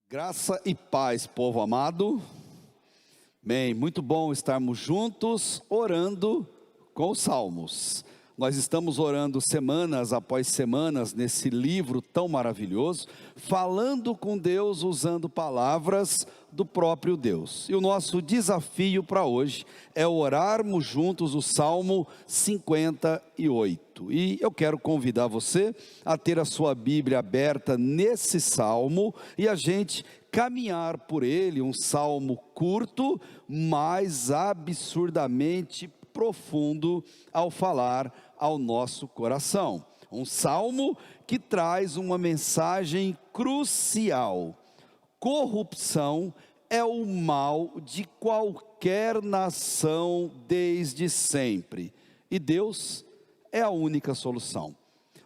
Graça e paz, povo amado. Bem, muito bom estarmos juntos orando com os salmos. Nós estamos orando semanas após semanas nesse livro tão maravilhoso, falando com Deus usando palavras do próprio Deus. E o nosso desafio para hoje é orarmos juntos o Salmo 58. E eu quero convidar você a ter a sua Bíblia aberta nesse salmo e a gente caminhar por ele, um salmo curto, mas absurdamente profundo ao falar ao nosso coração. Um salmo que traz uma mensagem crucial. Corrupção é o mal de qualquer nação desde sempre. E Deus é a única solução.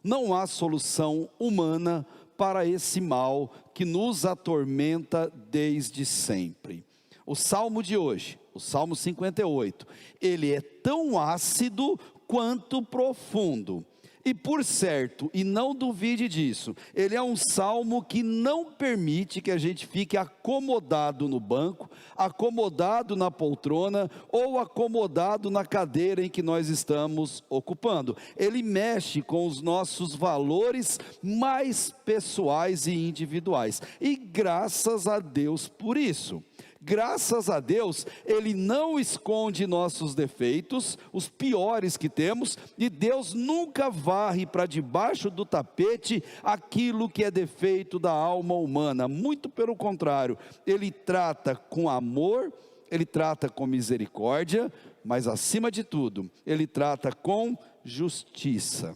Não há solução humana para esse mal que nos atormenta desde sempre. O salmo de hoje, o Salmo 58, ele é tão ácido quanto profundo. E por certo, e não duvide disso, ele é um salmo que não permite que a gente fique acomodado no banco, acomodado na poltrona ou acomodado na cadeira em que nós estamos ocupando. Ele mexe com os nossos valores mais pessoais e individuais. E graças a Deus por isso. Graças a Deus, Ele não esconde nossos defeitos, os piores que temos, e Deus nunca varre para debaixo do tapete aquilo que é defeito da alma humana. Muito pelo contrário, Ele trata com amor, Ele trata com misericórdia, mas acima de tudo, Ele trata com justiça.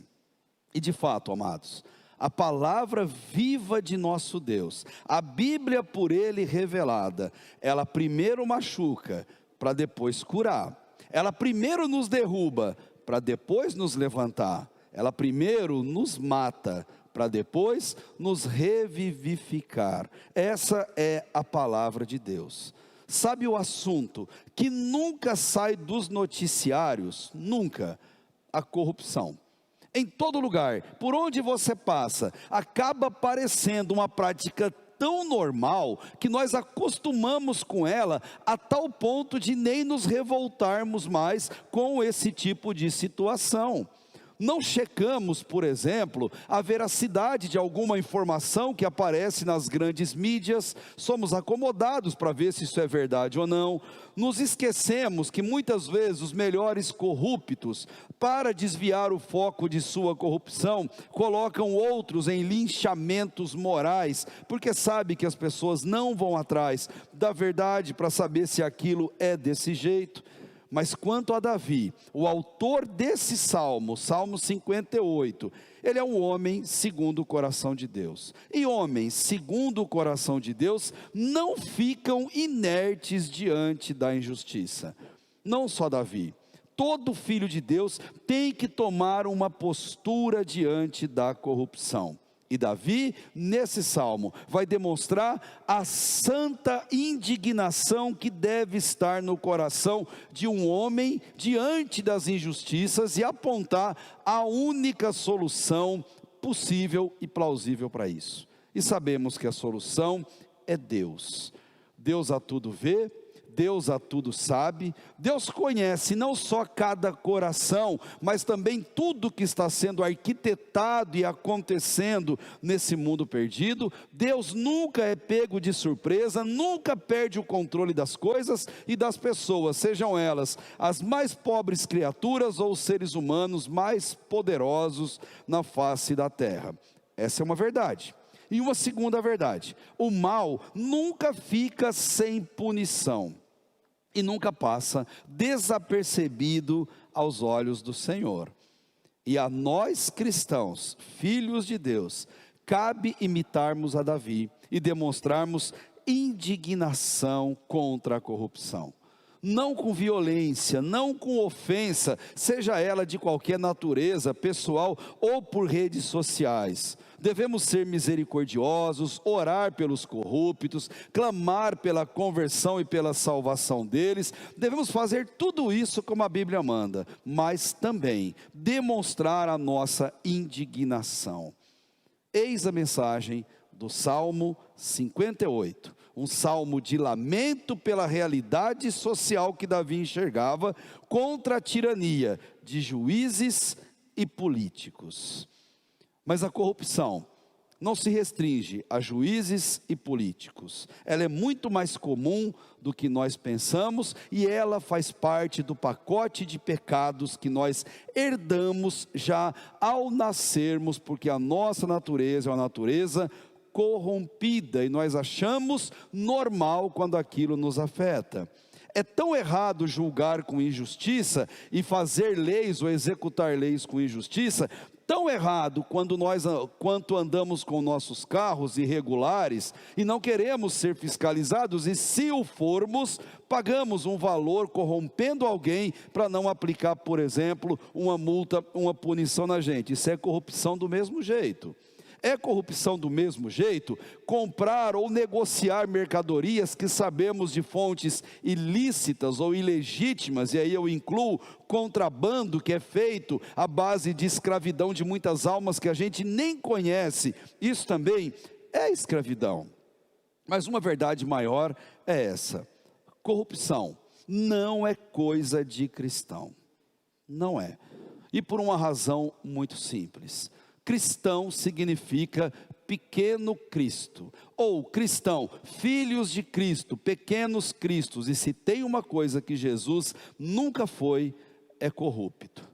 E de fato, amados, a palavra viva de nosso Deus, a Bíblia por Ele revelada, ela primeiro machuca, para depois curar. Ela primeiro nos derruba, para depois nos levantar. Ela primeiro nos mata, para depois nos revivificar. Essa é a palavra de Deus. Sabe o assunto que nunca sai dos noticiários? Nunca. A corrupção. Em todo lugar, por onde você passa, acaba parecendo uma prática tão normal, que nós acostumamos com ela, a tal ponto de nem nos revoltarmos mais com esse tipo de situação. Não checamos, por exemplo, a veracidade de alguma informação que aparece nas grandes mídias, somos acomodados para ver se isso é verdade ou não. Nos esquecemos que muitas vezes os melhores corruptos, para desviar o foco de sua corrupção, colocam outros em linchamentos morais, porque sabe que as pessoas não vão atrás da verdade para saber se aquilo é desse jeito. Mas quanto a Davi, o autor desse salmo, Salmo 58, ele é um homem segundo o coração de Deus. E homens segundo o coração de Deus não ficam inertes diante da injustiça. Não só Davi, todo filho de Deus tem que tomar uma postura diante da corrupção. E Davi, nesse salmo, vai demonstrar a santa indignação que deve estar no coração de um homem diante das injustiças e apontar a única solução possível e plausível para isso. E sabemos que a solução é Deus. Deus a tudo vê, Deus a tudo sabe, Deus conhece não só cada coração, mas também tudo que está sendo arquitetado e acontecendo nesse mundo perdido. Deus nunca é pego de surpresa, nunca perde o controle das coisas e das pessoas, sejam elas as mais pobres criaturas ou os seres humanos mais poderosos na face da terra. Essa é uma verdade. E uma segunda verdade: o mal nunca fica sem punição e nunca passa desapercebido aos olhos do Senhor. E a nós cristãos, filhos de Deus, cabe imitarmos a Davi e demonstrarmos indignação contra a corrupção. Não com violência, não com ofensa, seja ela de qualquer natureza, pessoal ou por redes sociais. Devemos ser misericordiosos, orar pelos corruptos, clamar pela conversão e pela salvação deles. Devemos fazer tudo isso como a Bíblia manda, mas também demonstrar a nossa indignação. Eis a mensagem do Salmo 58. Um salmo de lamento pela realidade social que Davi enxergava contra a tirania de juízes e políticos. Mas a corrupção não se restringe a juízes e políticos. Ela é muito mais comum do que nós pensamos e ela faz parte do pacote de pecados que nós herdamos já ao nascermos, porque a nossa natureza é uma natureza corrompida e nós achamos normal quando aquilo nos afeta. É tão errado julgar com injustiça e fazer leis ou executar leis com injustiça, tão errado quanto andamos com nossos carros irregulares e não queremos ser fiscalizados, e se o formos, pagamos um valor corrompendo alguém para não aplicar, por exemplo, uma multa, uma punição na gente. Isso é corrupção do mesmo jeito. É corrupção do mesmo jeito comprar ou negociar mercadorias que sabemos de fontes ilícitas ou ilegítimas, e aí eu incluo contrabando que é feito à base de escravidão de muitas almas que a gente nem conhece. Isso também é escravidão. Mas uma verdade maior é essa: corrupção não é coisa de cristão. Não é. E por uma razão muito simples. Cristão significa pequeno Cristo, ou cristão, filhos de Cristo, pequenos cristos. E se tem uma coisa que Jesus nunca foi, é corrupto.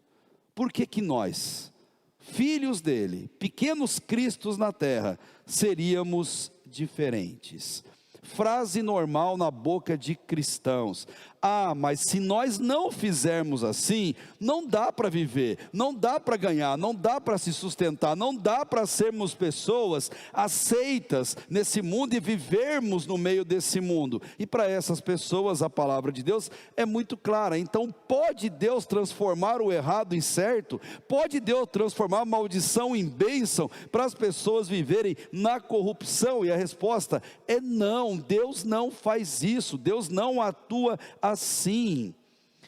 Por que nós, filhos dele, pequenos cristos na terra, seríamos diferentes? Frase normal na boca de cristãos: ah, mas se nós não fizermos assim, não dá para viver, não dá para ganhar, não dá para se sustentar, não dá para sermos pessoas aceitas nesse mundo e vivermos no meio desse mundo. E para essas pessoas a palavra de Deus é muito clara. Então pode Deus transformar o errado em certo? Pode Deus transformar a maldição em bênção para as pessoas viverem na corrupção? E a resposta é não. Deus não faz isso, Deus não atua assim.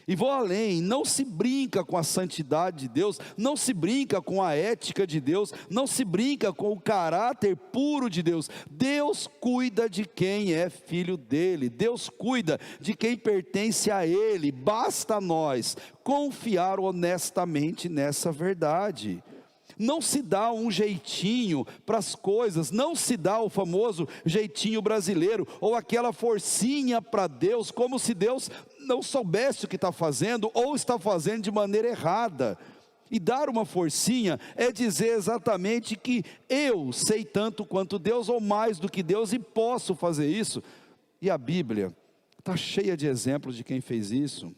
E vou além: não se brinca com a santidade de Deus, não se brinca com a ética de Deus, não se brinca com o caráter puro de Deus. Deus cuida de quem é filho dele, Deus cuida de quem pertence a ele. Basta nós confiar honestamente nessa verdade. Não se dá um jeitinho para as coisas, não se dá o famoso jeitinho brasileiro, ou aquela forcinha para Deus, como se Deus não soubesse o que está fazendo, ou está fazendo de maneira errada. E dar uma forcinha é dizer exatamente que eu sei tanto quanto Deus, ou mais do que Deus, e posso fazer isso. E a Bíblia está cheia de exemplos de quem fez isso.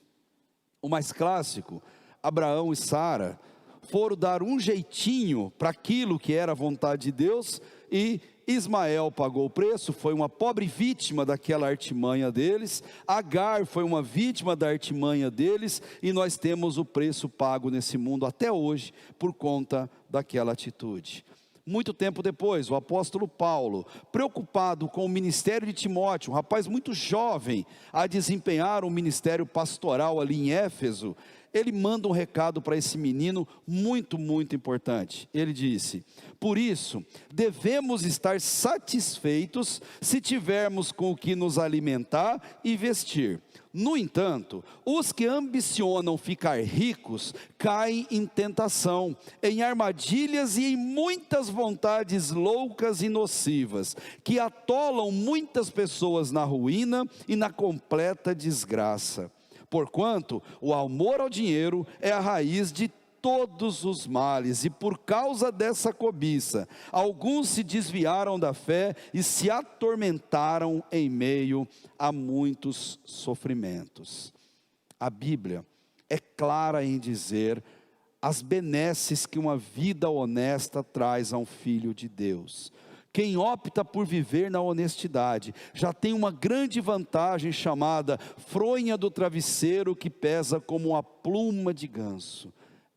O mais clássico: Abraão e Sara foram dar um jeitinho para aquilo que era a vontade de Deus, e Ismael pagou o preço, foi uma pobre vítima daquela artimanha deles. Agar foi uma vítima da artimanha deles, e nós temos o preço pago nesse mundo até hoje, por conta daquela atitude. Muito tempo depois, o apóstolo Paulo, preocupado com o ministério de Timóteo, um rapaz muito jovem, a desempenhar um ministério pastoral ali em Éfeso, ele manda um recado para esse menino muito importante. Ele disse: por isso, devemos estar satisfeitos se tivermos com o que nos alimentar e vestir. No entanto, os que ambicionam ficar ricos caem em tentação, em armadilhas e em muitas vontades loucas e nocivas, que atolam muitas pessoas na ruína e na completa desgraça. Porquanto o amor ao dinheiro é a raiz de todos os males, e por causa dessa cobiça, alguns se desviaram da fé e se atormentaram em meio a muitos sofrimentos. A Bíblia é clara em dizer as benesses que uma vida honesta traz a um filho de Deus. Quem opta por viver na honestidade já tem uma grande vantagem chamada fronha do travesseiro, que pesa como uma pluma de ganso.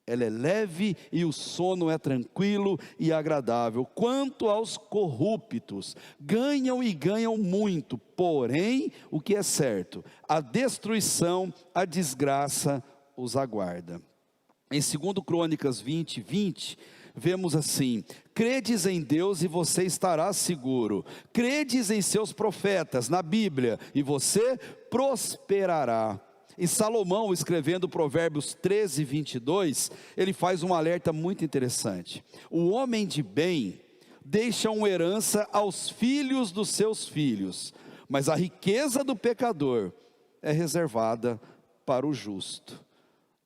Ela é leve e o sono é tranquilo e agradável. Quanto aos corruptos, ganham e ganham muito, porém, o que é certo, a destruição, a desgraça os aguarda. Em 2 Crônicas 20, vemos assim: credes em Deus e você estará seguro, credes em seus profetas, na Bíblia, e você prosperará. E Salomão, escrevendo Provérbios 13, 22, ele faz um alerta muito interessante: o homem de bem deixa uma herança aos filhos dos seus filhos, mas a riqueza do pecador é reservada para o justo.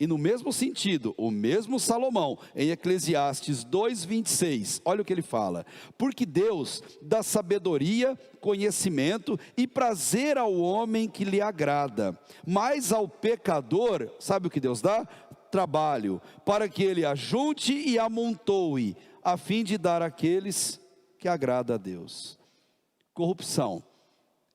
E no mesmo sentido, o mesmo Salomão, em Eclesiastes 2:26, olha o que ele fala: porque Deus dá sabedoria, conhecimento e prazer ao homem que lhe agrada, mas ao pecador, sabe o que Deus dá? Trabalho, para que ele ajunte e amontoe, a fim de dar àqueles que agrada a Deus. Corrupção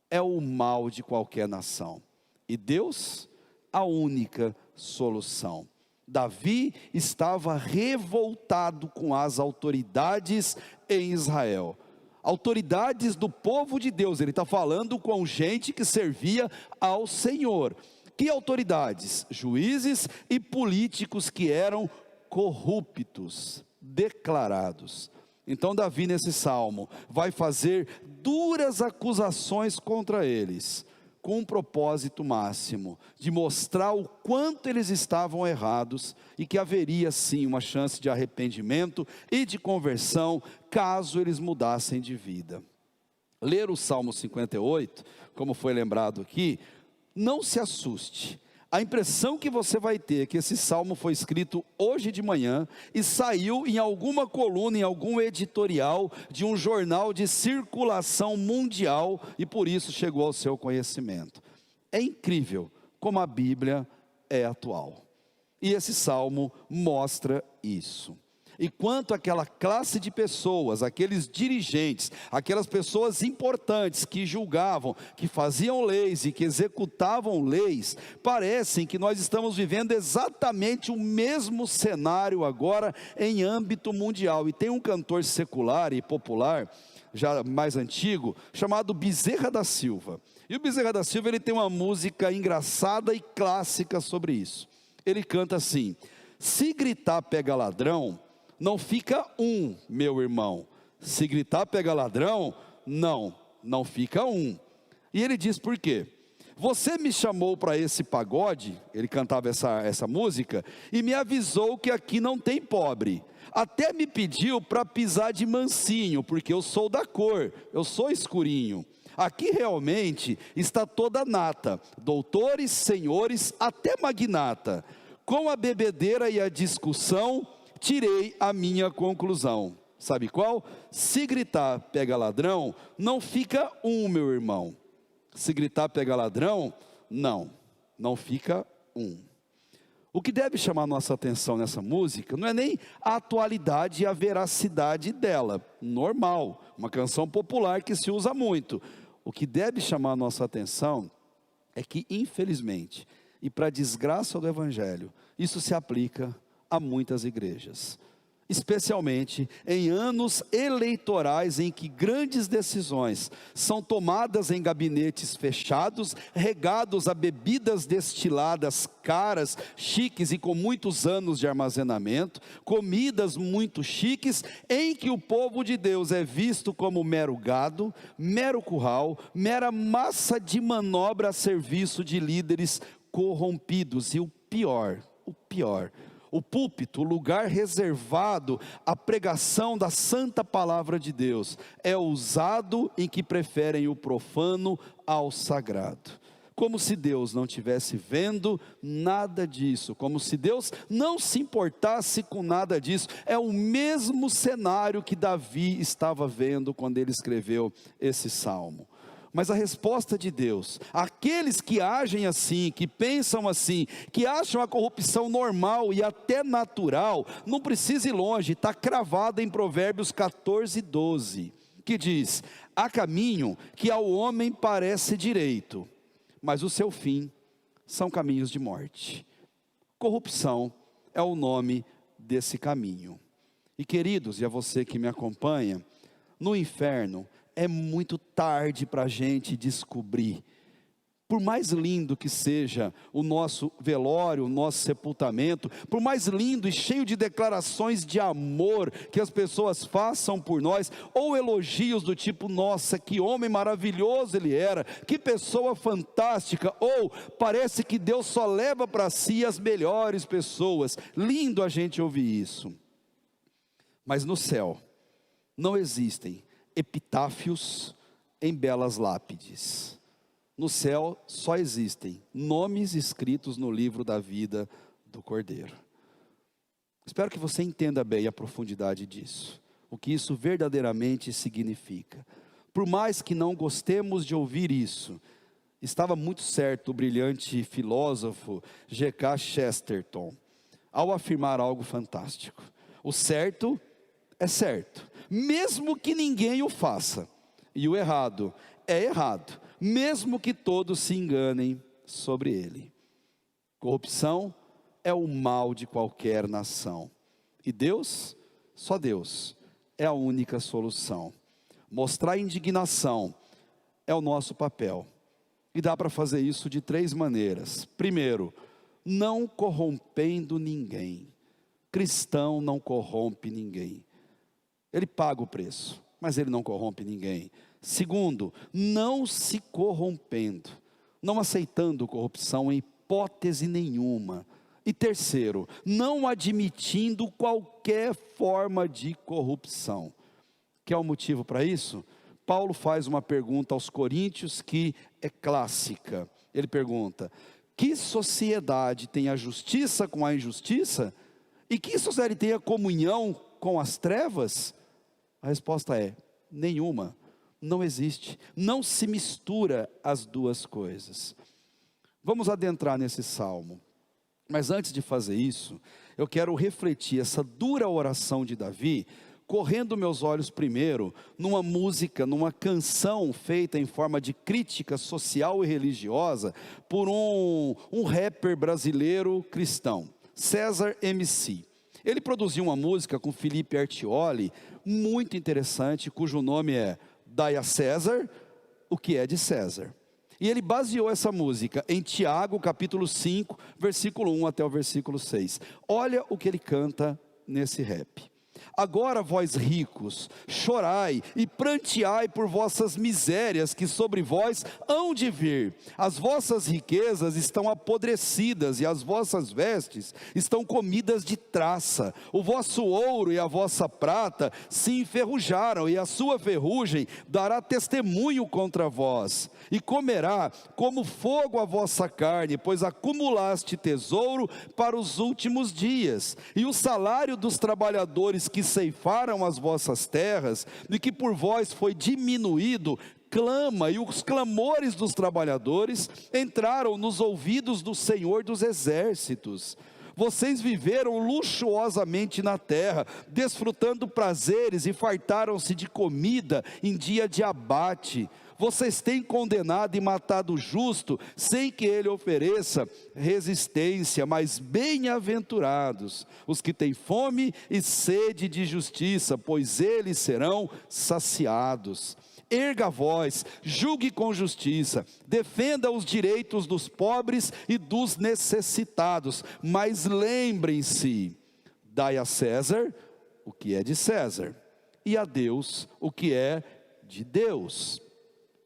é o mal de qualquer nação, e Deus, a única solução. Davi estava revoltado com as autoridades em Israel, autoridades do povo de Deus. Ele está falando com gente que servia ao Senhor. Que autoridades? Juízes e políticos que eram corruptos, declarados. Então Davi, nesse salmo, vai fazer duras acusações contra eles, com um propósito máximo, de mostrar o quanto eles estavam errados, e que haveria sim uma chance de arrependimento e de conversão, caso eles mudassem de vida. Ler o Salmo 58, como foi lembrado aqui, não se assuste. A impressão que você vai ter é que esse salmo foi escrito hoje de manhã e saiu em alguma coluna, em algum editorial de um jornal de circulação mundial, e por isso chegou ao seu conhecimento. É incrível como a Bíblia é atual, e esse salmo mostra isso. E quanto àquela classe de pessoas, aqueles dirigentes, aquelas pessoas importantes que julgavam, que faziam leis e que executavam leis, parecem que nós estamos vivendo exatamente o mesmo cenário agora em âmbito mundial. E tem um cantor secular e popular, já mais antigo, chamado Bezerra da Silva. E o Bezerra da Silva, ele tem uma música engraçada e clássica sobre isso. Ele canta assim: se gritar pega ladrão, não fica um, meu irmão. Se gritar pega ladrão, não fica um. E ele diz por quê? Você me chamou para esse pagode, ele cantava essa música, e me avisou que aqui não tem pobre. Até me pediu para pisar de mansinho, porque eu sou da cor, eu sou escurinho. Aqui realmente está toda a nata, doutores, senhores, até magnata. Com a bebedeira e a discussão, tirei a minha conclusão. Sabe qual? Se gritar pega ladrão, não fica um, meu irmão. Se gritar pega ladrão, não fica um. O que deve chamar nossa atenção nessa música não é nem a atualidade e a veracidade dela, normal, uma canção popular que se usa muito. O que deve chamar nossa atenção é que, infelizmente, e para desgraça do Evangelho, isso se aplica a muitas igrejas, especialmente em anos eleitorais em que grandes decisões são tomadas em gabinetes fechados, regados a bebidas destiladas caras, chiques e com muitos anos de armazenamento, comidas muito chiques, em que o povo de Deus é visto como mero gado, mero curral, mera massa de manobra a serviço de líderes corrompidos. E o pior, o púlpito, o lugar reservado à pregação da santa palavra de Deus, é usado em que preferem o profano ao sagrado. Como se Deus não estivesse vendo nada disso, como se Deus não se importasse com nada disso. É o mesmo cenário que Davi estava vendo quando ele escreveu esse salmo. Mas a resposta de Deus, aqueles que agem assim, que pensam assim, que acham a corrupção normal e até natural, não precisa ir longe, está cravada em Provérbios 14, 12, que diz: há caminho que ao homem parece direito, mas o seu fim são caminhos de morte. Corrupção é o nome desse caminho. E queridos, e a você que me acompanha, no inferno é muito tarde para a gente descobrir Por mais lindo que seja o nosso velório, o nosso sepultamento, por mais lindo e cheio de declarações de amor que as pessoas façam por nós, ou elogios do tipo, nossa, que homem maravilhoso ele era, que pessoa fantástica, ou parece que Deus só leva para si as melhores pessoas, lindo a gente ouvir isso. Mas no céu não existem epitáfios em belas lápides. No céu só existem nomes escritos no livro da vida do Cordeiro. Espero que você entenda bem a profundidade disso, o que isso verdadeiramente significa. Por mais que não gostemos de ouvir isso, estava muito certo o brilhante filósofo G.K. Chesterton, ao afirmar algo fantástico. O certo é certo, mesmo que ninguém o faça, e o errado é errado, mesmo que todos se enganem sobre ele. Corrupção é o mal de qualquer nação, e Deus, só Deus, é a única solução. Mostrar indignação é o nosso papel, e dá para fazer isso de 3 maneiras. Primeiro, não corrompendo ninguém. Cristão não corrompe ninguém. Ele paga o preço, mas ele não corrompe ninguém. Segundo, não se corrompendo, não aceitando corrupção em hipótese nenhuma. E terceiro, não admitindo qualquer forma de corrupção. Quer o motivo para isso? Paulo faz uma pergunta aos coríntios que é clássica. Ele pergunta: que sociedade tem a justiça com a injustiça? E que sociedade tem a comunhão com as trevas? A resposta é: nenhuma. Não existe, não se mistura as duas coisas. Vamos adentrar nesse salmo, mas antes de fazer isso, eu quero refletir essa dura oração de Davi, correndo meus olhos primeiro numa música, numa canção feita em forma de crítica social e religiosa por um rapper brasileiro cristão, César MC. Ele produziu uma música com Felipe Artioli, muito interessante, cujo nome é Dai a César o que é de César. E ele baseou essa música em Tiago capítulo 5, versículo 1 até o versículo 6. Olha o que ele canta nesse rap. Agora vós ricos, chorai e pranteai por vossas misérias que sobre vós hão de vir. As vossas riquezas estão apodrecidas e as vossas vestes estão comidas de traça. O vosso ouro e a vossa prata se enferrujaram e a sua ferrugem dará testemunho contra vós. E comerá como fogo a vossa carne, pois acumulaste tesouro para os últimos dias. E o salário dos trabalhadores que ceifaram as vossas terras, e que por vós foi diminuído, clama, e os clamores dos trabalhadores entraram nos ouvidos do Senhor dos exércitos. Vocês viveram luxuosamente na terra, desfrutando prazeres e fartaram-se de comida em dia de abate. Vocês têm condenado e matado o justo, sem que ele ofereça resistência, mas bem-aventurados os que têm fome e sede de justiça, pois eles serão saciados. Erga a voz, julgue com justiça, defenda os direitos dos pobres e dos necessitados, mas lembrem-se, dai a César o que é de César, e a Deus o que é de Deus.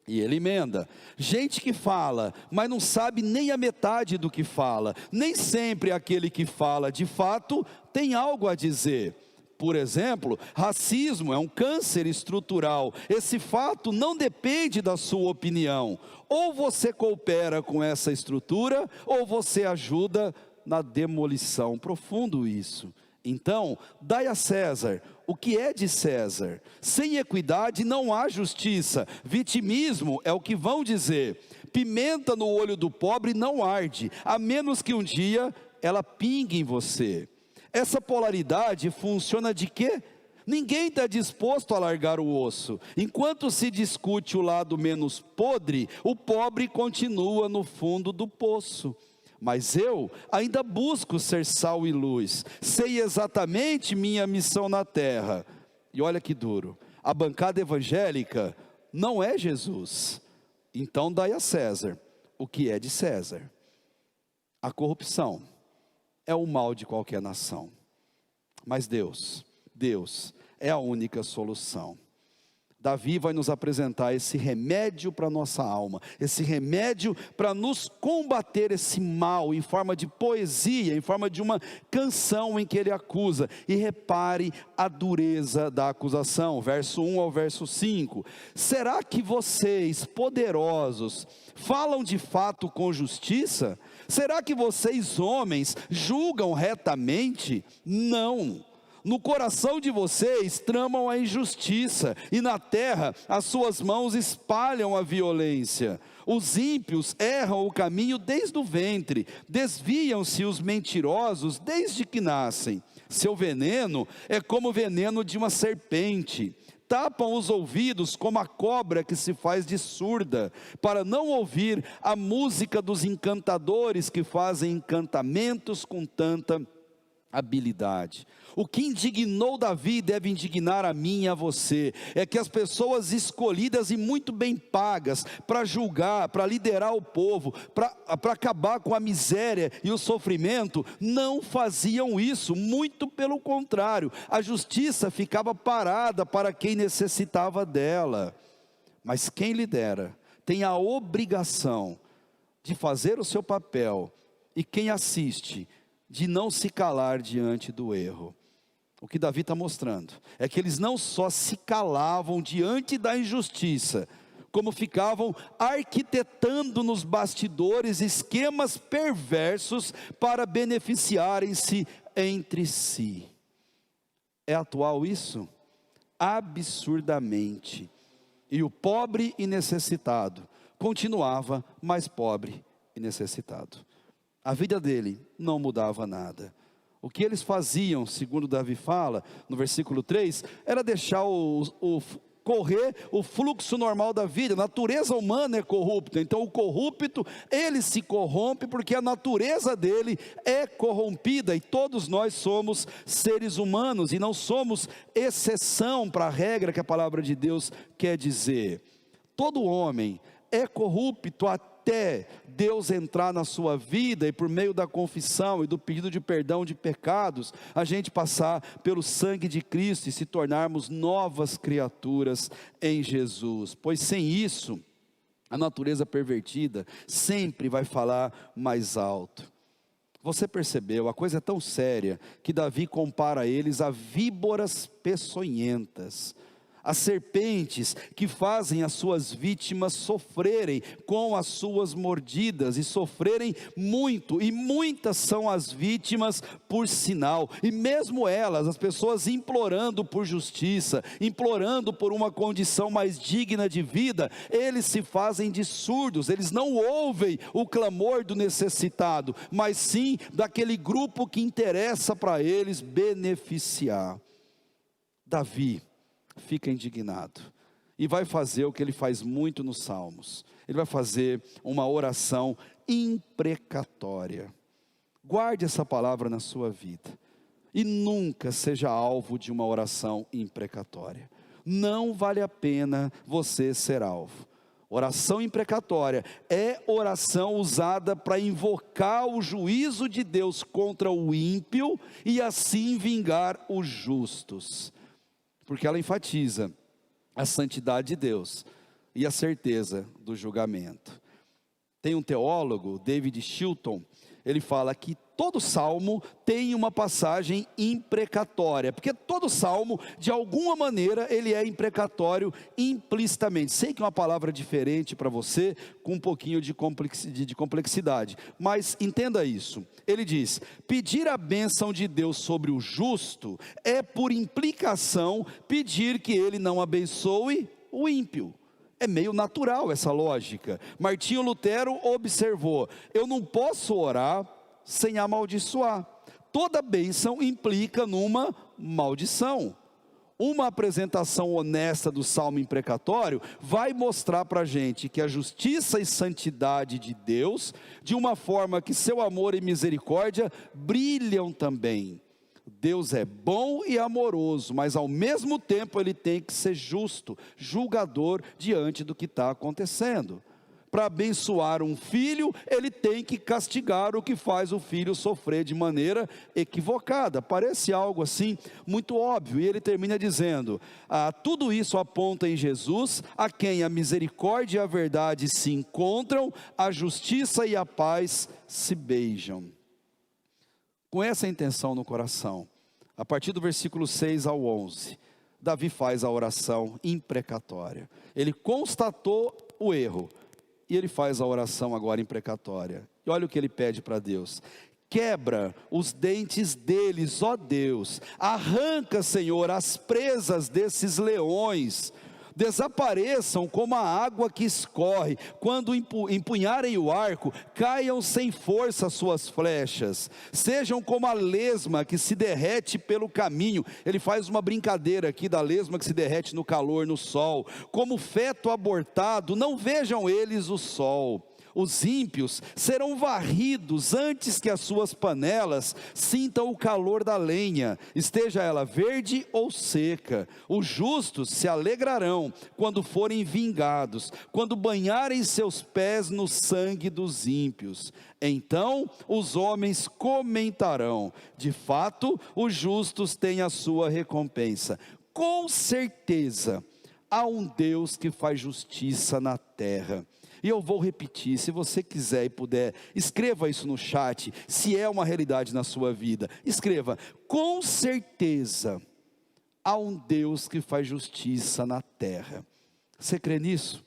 E ele emenda: gente que fala, mas não sabe nem a metade do que fala. Nem sempre aquele que fala de fato tem algo a dizer. Por exemplo, racismo é um câncer estrutural. Esse fato não depende da sua opinião. Ou você coopera com essa estrutura, ou você ajuda na demolição. Profundo isso. Então, dai a César o que é de César. Sem equidade não há justiça. Vitimismo é o que vão dizer. Pimenta no olho do pobre não arde, a menos que um dia ela pingue em você. Essa polaridade funciona de quê? Ninguém está disposto a largar o osso. Enquanto se discute o lado menos podre, o pobre continua no fundo do poço. Mas eu ainda busco ser sal e luz, sei exatamente minha missão na terra. E olha que duro, a bancada evangélica não é Jesus. Então dai a César o que é de César. A corrupção é o mal de qualquer nação, mas Deus é a única solução. Davi vai nos apresentar esse remédio para a nossa alma, esse remédio para nos combater esse mal, em forma de poesia, em forma de uma canção em que ele acusa. E repare a dureza da acusação, verso 1 ao verso 5. Será que vocês, poderosos, falam de fato com justiça? Será que vocês, homens, julgam retamente? Não. No coração de vocês tramam a injustiça, e na terra as suas mãos espalham a violência. Os ímpios erram o caminho desde o ventre, desviam-se os mentirosos desde que nascem. Seu veneno é como o veneno de uma serpente. Tapam os ouvidos como a cobra que se faz de surda, para não ouvir a música dos encantadores que fazem encantamentos com tanta habilidade. O que indignou Davi deve indignar a mim e a você, é que as pessoas escolhidas e muito bem pagas para julgar, para liderar o povo, para acabar com a miséria e o sofrimento, não faziam isso, muito pelo contrário, a justiça ficava parada para quem necessitava dela. Mas quem lidera tem a obrigação de fazer o seu papel, e quem assiste de não se calar diante do erro. O que Davi está mostrando é que eles não só se calavam diante da injustiça, como ficavam arquitetando nos bastidores esquemas perversos para beneficiarem-se entre si. É atual isso? Absurdamente. E o pobre e necessitado continuava mais pobre e necessitado. A vida dele não mudava nada. O que eles faziam, segundo Davi fala, no versículo 3, era deixar correr o fluxo normal da vida. A natureza humana é corrupta, então o corrupto, ele se corrompe porque a natureza dele é corrompida, e todos nós somos seres humanos, e não somos exceção para a regra que a palavra de Deus quer dizer. Todo homem é corrupto até Deus entrar na sua vida, e por meio da confissão e do pedido de perdão de pecados, a gente passar pelo sangue de Cristo e se tornarmos novas criaturas em Jesus. Pois sem isso, a natureza pervertida sempre vai falar mais alto. Você percebeu, a coisa é tão séria que Davi compara eles a víboras peçonhentas, as serpentes que fazem as suas vítimas sofrerem com as suas mordidas, e sofrerem muito, e muitas são as vítimas por sinal, e mesmo elas, as pessoas implorando por justiça, implorando por uma condição mais digna de vida, eles se fazem de surdos, eles não ouvem o clamor do necessitado, mas sim daquele grupo que interessa para eles beneficiar. Davi fica indignado e vai fazer o que ele faz muito nos Salmos. Ele vai fazer uma oração imprecatória. Guarde essa palavra na sua vida e nunca seja alvo de uma oração imprecatória. Não vale a pena você ser alvo. Oração imprecatória é oração usada para invocar o juízo de Deus contra o ímpio e assim vingar os justos, porque ela enfatiza a santidade de Deus e a certeza do julgamento. Tem um teólogo, David Chilton, ele fala que todo salmo tem uma passagem imprecatória, porque todo salmo, de alguma maneira, ele é imprecatório implicitamente. Sei que é uma palavra diferente para você, com um pouquinho de complexidade, mas entenda isso. Ele diz: pedir a bênção de Deus sobre o justo é, por implicação, pedir que ele não abençoe o ímpio. É meio natural essa lógica. Martinho Lutero observou: eu não posso orar sem amaldiçoar. Toda bênção implica numa maldição. Uma apresentação honesta do salmo imprecatório vai mostrar para a gente que a justiça e santidade de Deus, de uma forma que seu amor e misericórdia brilham também. Deus é bom e amoroso, mas ao mesmo tempo ele tem que ser justo, julgador diante do que está acontecendo. Para abençoar um filho, ele tem que castigar o que faz o filho sofrer de maneira equivocada. Parece algo assim muito óbvio. E ele termina dizendo: tudo isso aponta em Jesus, a quem a misericórdia e a verdade se encontram, a justiça e a paz se beijam. Com essa intenção no coração, a partir do versículo 6 ao 11, Davi faz a oração imprecatória. Ele constatou o erro, e ele faz a oração agora imprecatória. E olha o que ele pede para Deus: quebra os dentes deles, ó Deus, arranca, Senhor, as presas desses leões, desapareçam como a água que escorre, quando empunharem o arco, caiam sem força suas flechas, sejam como a lesma que se derrete pelo caminho. Ele faz uma brincadeira aqui da lesma que se derrete no calor, no sol, como feto abortado, não vejam eles o sol. Os ímpios serão varridos antes que as suas panelas sintam o calor da lenha, esteja ela verde ou seca. Os justos se alegrarão quando forem vingados, quando banharem seus pés no sangue dos ímpios. Então os homens comentarão: de fato, os justos têm a sua recompensa. Com certeza, há um Deus que faz justiça na terra. E eu vou repetir, se você quiser e puder, escreva isso no chat, se é uma realidade na sua vida. Escreva: com certeza, há um Deus que faz justiça na terra. Você crê nisso?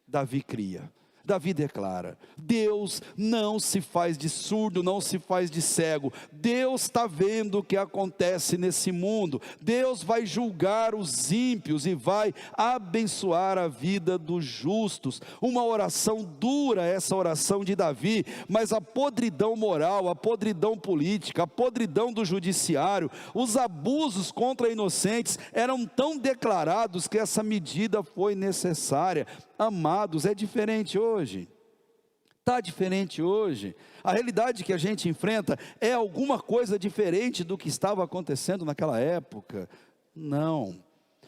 Davi cria. Davi declara: Deus não se faz de surdo, não se faz de cego. Deus está vendo o que acontece nesse mundo. Deus vai julgar os ímpios e vai abençoar a vida dos justos. Uma oração dura, essa oração de Davi, mas a podridão moral, a podridão política, a podridão do judiciário, os abusos contra inocentes eram tão declarados que essa medida foi necessária. Amados, é diferente hoje, está diferente hoje. A realidade que a gente enfrenta é alguma coisa diferente do que estava acontecendo naquela época? Não,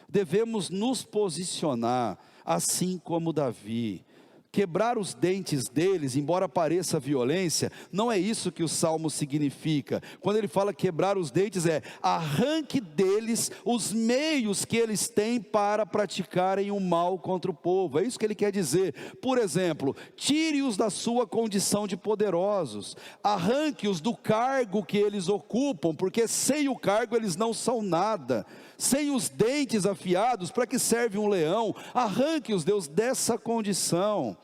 devemos nos posicionar assim como Davi. Quebrar os dentes deles, embora pareça violência, não é isso que o salmo significa. Quando ele fala quebrar os dentes, arranque deles os meios que eles têm para praticarem o mal contra o povo. É isso que ele quer dizer. Por exemplo, tire-os da sua condição de poderosos, arranque-os do cargo que eles ocupam, porque sem o cargo eles não são nada. Sem os dentes afiados, para que serve um leão? Arranque-os, Deus, dessa condição.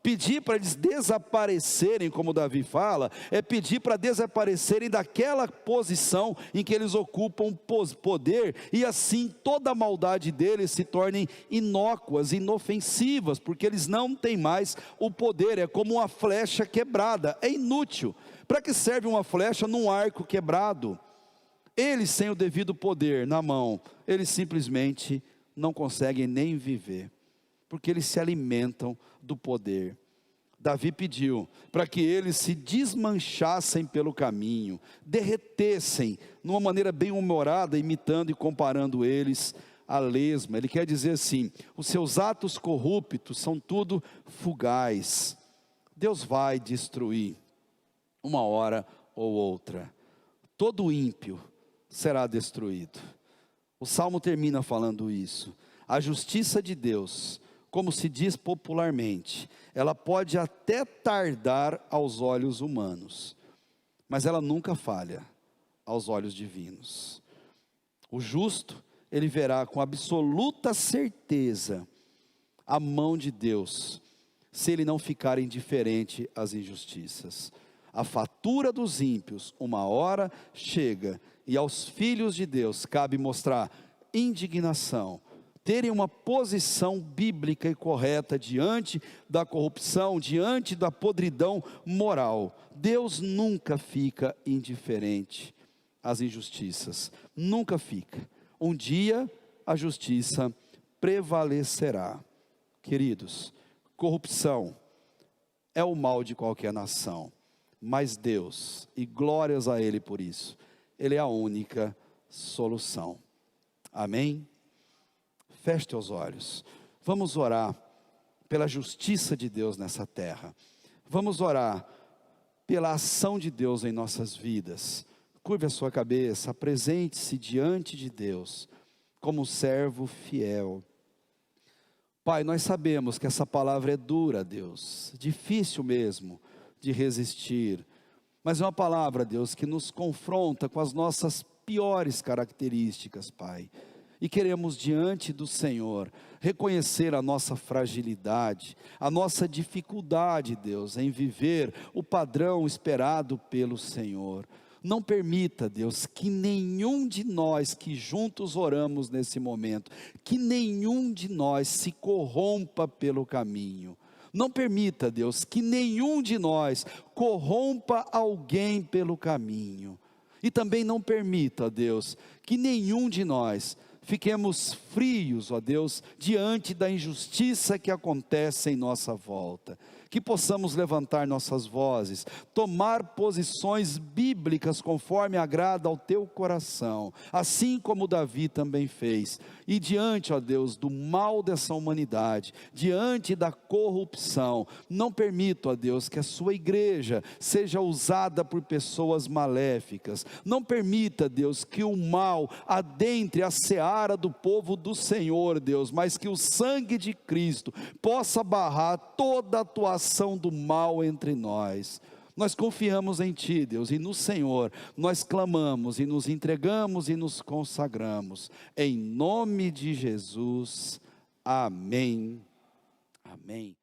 Pedir para eles desaparecerem, como Davi fala, é pedir para desaparecerem daquela posição em que eles ocupam poder, e assim toda a maldade deles se tornem inócuas, inofensivas, porque eles não têm mais o poder. É como uma flecha quebrada, é inútil. Para que serve uma flecha num arco quebrado? Eles, sem o devido poder na mão, eles simplesmente não conseguem nem viver, porque eles se alimentam do poder. Davi pediu para que eles se desmanchassem pelo caminho, derretessem, numa maneira bem humorada, imitando e comparando eles a lesma. Ele quer dizer assim: os seus atos corruptos são tudo fugaz. Deus vai destruir, uma hora ou outra. Todo ímpio será destruído. O salmo termina falando isso. A justiça de Deus, como se diz popularmente, ela pode até tardar aos olhos humanos, mas ela nunca falha aos olhos divinos. O justo, ele verá com absoluta certeza a mão de Deus, se ele não ficar indiferente às injustiças. A fatura dos ímpios, uma hora chega, e aos filhos de Deus cabe mostrar indignação, terem uma posição bíblica e correta diante da corrupção, diante da podridão moral. Deus nunca fica indiferente às injustiças, nunca fica. Um dia a justiça prevalecerá. Queridos, corrupção é o mal de qualquer nação, mas Deus, e glórias a Ele por isso, Ele é a única solução. Amém? Feche teus olhos, vamos orar pela justiça de Deus nessa terra. Vamos orar pela ação de Deus em nossas vidas. Curve a sua cabeça, apresente-se diante de Deus como servo fiel. Pai, nós sabemos que essa palavra é dura, Deus, difícil mesmo de resistir, mas é uma palavra, Deus, que nos confronta com as nossas piores características, Pai. E queremos diante do Senhor reconhecer a nossa fragilidade, a nossa dificuldade, Deus, em viver o padrão esperado pelo Senhor. Não permita, Deus, que nenhum de nós que juntos oramos nesse momento, que nenhum de nós se corrompa pelo caminho. Não permita, Deus, que nenhum de nós corrompa alguém pelo caminho. E também não permita, Deus, que nenhum de nós fiquemos frios, ó Deus, diante da injustiça que acontece em nossa volta. Que possamos levantar nossas vozes, tomar posições bíblicas conforme agrada ao teu coração, assim como Davi também fez. E diante, ó Deus, do mal dessa humanidade, diante da corrupção, não permita, ó Deus, que a sua igreja seja usada por pessoas maléficas. Não permita, Deus, que o mal adentre a seara do povo do Senhor, Deus, mas que o sangue de Cristo possa barrar toda a atuação do mal entre nós. Nós confiamos em Ti, Deus, e no Senhor nós clamamos e nos entregamos e nos consagramos, em nome de Jesus, amém, amém.